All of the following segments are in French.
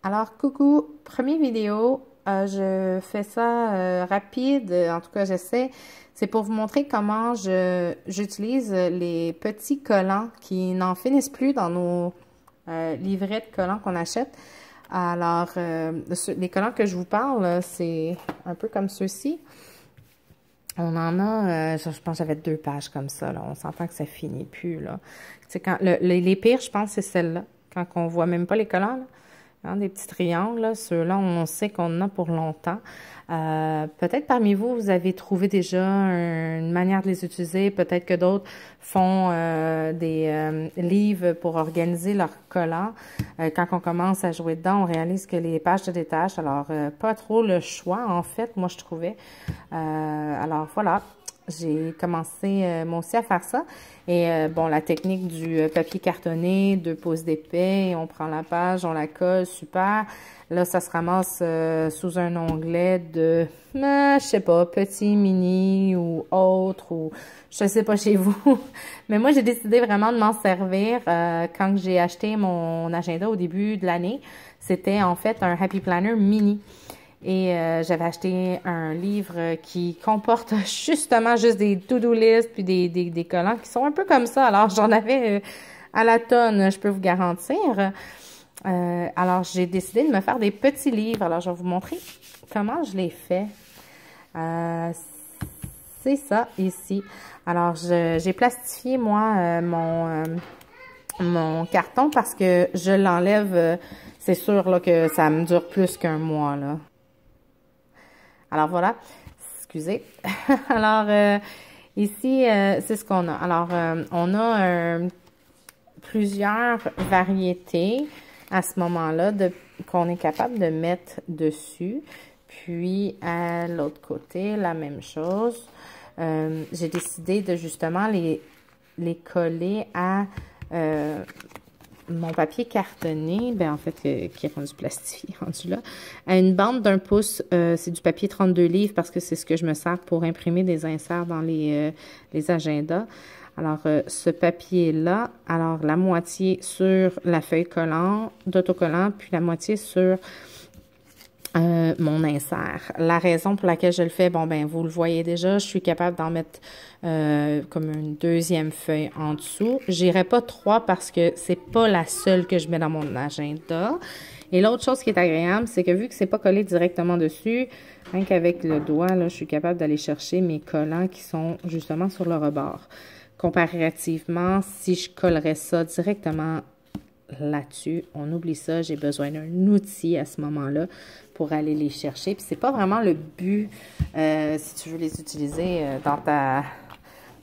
Alors, coucou, première vidéo, je fais ça rapide, en tout cas j'essaie. C'est pour vous montrer comment j'utilise les petits collants qui n'en finissent plus dans nos livrets de collants qu'on achète. Alors, les collants que je vous parle, c'est un peu comme ceux-ci. On en a, je pense que j'avais 2 pages comme ça, là. On s'entend que ça finit plus, là. Tu sais, les pires, je pense, c'est celles-là. Quand on voit même pas les collants, là. Hein, des petits triangles, ceux-là, on sait qu'on en a pour longtemps. Peut-être parmi vous, vous avez trouvé déjà une manière de les utiliser. Peut-être que d'autres font des livres pour organiser leurs collants. Quand on commence à jouer dedans, on réalise que les pages se détachent. Alors, pas trop le choix, en fait, moi, je trouvais. Alors, voilà. J'ai commencé moi aussi à faire ça. Et bon, la technique du papier cartonné, 2 pouces d'épais, on prend la page, on la colle, super. Là, ça se ramasse sous un onglet de, je sais pas, petit, mini ou autre, ou je sais pas chez vous. Mais moi, j'ai décidé vraiment de m'en servir quand j'ai acheté mon agenda au début de l'année. C'était en fait un Happy Planner mini. Et j'avais acheté un livre qui comporte justement juste des to-do lists puis des collants qui sont un peu comme ça. Alors, j'en avais à la tonne, je peux vous garantir. Alors, j'ai décidé de me faire des petits livres. Alors, je vais vous montrer comment je les fais. C'est ça, ici. Alors, j'ai plastifié, moi, mon carton parce que je l'enlève. C'est sûr là, que ça me dure plus qu'un mois, là. Alors voilà, excusez. Alors ici, c'est ce qu'on a. Alors on a plusieurs variétés à ce moment-là qu'on est capable de mettre dessus. Puis à l'autre côté, la même chose. J'ai décidé de justement les coller à mon papier cartonné, ben en fait, qui est rendu plastifié, rendu là, à une bande d'1 pouce. C'est du papier 32 livres parce que c'est ce que je me sers pour imprimer des inserts dans les agendas. Alors, ce papier-là, alors la moitié sur la feuille d'autocollant, puis la moitié sur mon insert. La raison pour laquelle je le fais, bon, ben, vous le voyez déjà, je suis capable d'en mettre comme une deuxième feuille en dessous. J'irai pas 3 parce que c'est pas la seule que je mets dans mon agenda. Et l'autre chose qui est agréable, c'est que vu que c'est pas collé directement dessus, rien qu'avec le doigt, là, je suis capable d'aller chercher mes collants qui sont justement sur le rebord. Comparativement, si je collerais ça directement là-dessus, on oublie ça, j'ai besoin d'un outil à ce moment-là pour aller les chercher. Puis c'est pas vraiment le but, si tu veux les utiliser dans ta...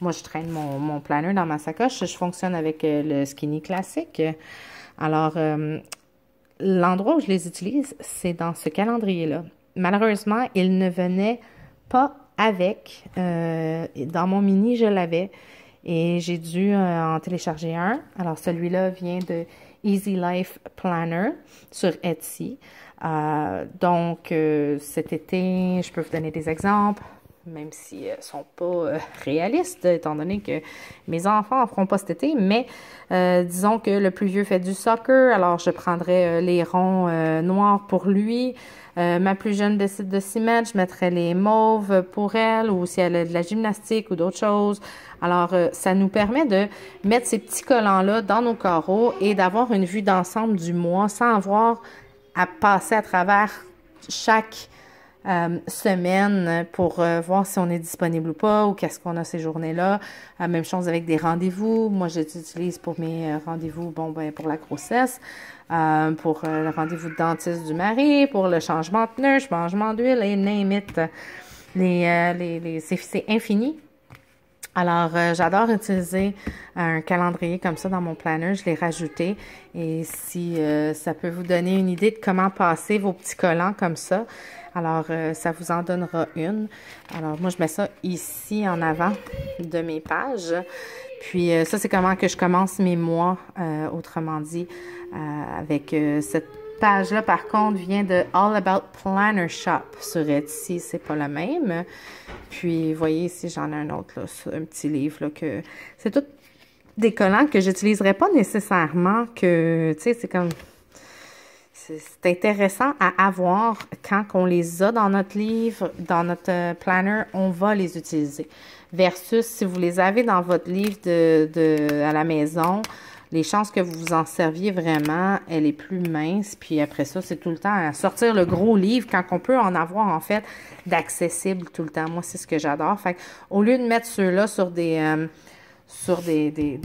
Moi, je traîne mon planner dans ma sacoche, je fonctionne avec le Skinny classique. Alors, l'endroit où je les utilise, c'est dans ce calendrier-là. Malheureusement, il ne venait pas avec. Dans mon mini, je l'avais. Et j'ai dû en télécharger un. Alors, celui-là vient de Easy Life Planner sur Etsy. Donc, cet été, je peux vous donner des exemples, même si ne sont pas réalistes, étant donné que mes enfants n'en feront pas cet été. Mais disons que le plus vieux fait du soccer, alors je prendrai les ronds noirs pour lui. Ma plus jeune décide de s'y mettre, je mettrai les mauves pour elle, ou si elle a de la gymnastique ou d'autres choses. Alors, ça nous permet de mettre ces petits collants-là dans nos carreaux et d'avoir une vue d'ensemble du mois sans avoir à passer à travers chaque semaine pour voir si on est disponible ou pas, ou qu'est-ce qu'on a ces journées-là. Même chose avec des rendez-vous. Moi, je l'utilise pour mes rendez-vous, bon, ben, pour la grossesse, pour le rendez-vous de dentiste du mari, pour le changement de pneus, changement d'huile, et name it. C'est infini. Alors, j'adore utiliser un calendrier comme ça dans mon planner. Je l'ai rajouté. Et si ça peut vous donner une idée de comment passer vos petits collants comme ça, alors ça vous en donnera une. Alors, moi, je mets ça ici en avant de mes pages. Puis, ça, c'est comment que je commence mes mois, autrement dit, avec cette page-là, par contre, vient de All About Planner Shop sur Etsy. C'est pas le même. Puis, vous voyez ici, j'en ai un autre, là, un petit livre, là, que c'est tout des collants que j'utiliserais pas nécessairement, que, tu sais, c'est comme... c'est intéressant à avoir quand on les a dans notre livre, dans notre planner, on va les utiliser. Versus si vous les avez dans votre livre à la maison, les chances que vous vous en serviez vraiment, elle est plus mince. Puis après ça, c'est tout le temps à sortir le gros livre quand on peut en avoir, en fait, d'accessible tout le temps. Moi, c'est ce que j'adore. Fait au lieu de mettre ceux-là sur des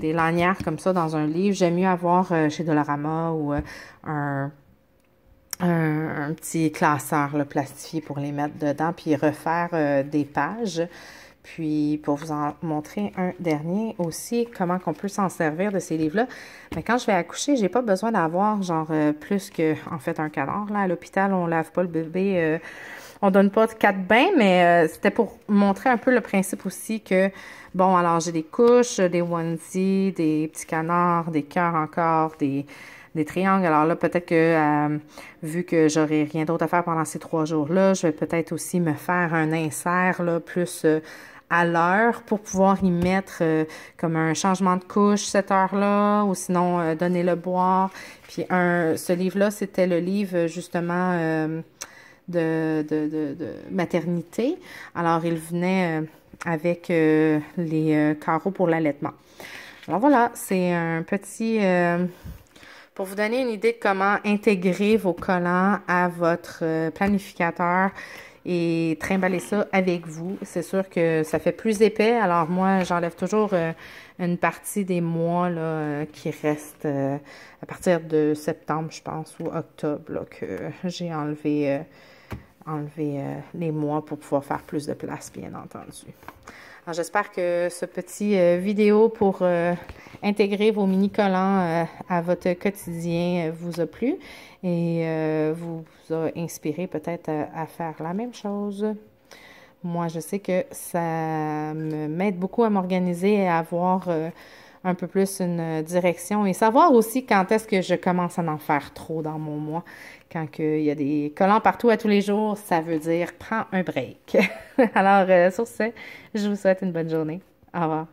lanières comme ça dans un livre, j'aime mieux avoir chez Dollarama ou un petit classeur là, plastifié pour les mettre dedans, puis refaire des pages. Puis, pour vous en montrer un dernier aussi, comment qu'on peut s'en servir de ces livres-là. Mais quand je vais accoucher, j'ai pas besoin d'avoir genre plus que, en fait, un canard. Là, à l'hôpital, on lave pas le bébé, on donne pas 4 bains, mais c'était pour montrer un peu le principe aussi que, bon, alors j'ai des couches, des onesies, des petits canards, des cœurs encore, des triangles. Alors là, peut-être que vu que j'aurai rien d'autre à faire pendant ces 3 jours-là, je vais peut-être aussi me faire un insert là, plus à l'heure pour pouvoir y mettre comme un changement de couche cette heure-là ou sinon donner le boire. Puis ce livre-là, c'était le livre justement de maternité. Alors, il venait avec les carreaux pour l'allaitement. Alors voilà, c'est un petit... pour vous donner une idée de comment intégrer vos collants à votre planificateur et trimballer ça avec vous. C'est sûr que ça fait plus épais. Alors moi, j'enlève toujours une partie des mois là, qui restent à partir de septembre, je pense, ou octobre, là, que j'ai enlevé les mois pour pouvoir faire plus de place, bien entendu. Alors, j'espère que ce petit vidéo pour intégrer vos mini-collants à votre quotidien vous a plu et vous a inspiré peut-être à faire la même chose. Moi, je sais que ça m'aide beaucoup à m'organiser et à avoir un peu plus une direction et savoir aussi quand est-ce que je commence à en faire trop dans mon mois. Quand il y a des collants partout à tous les jours, ça veut dire prends un break. Alors, sur ce, je vous souhaite une bonne journée. Au revoir.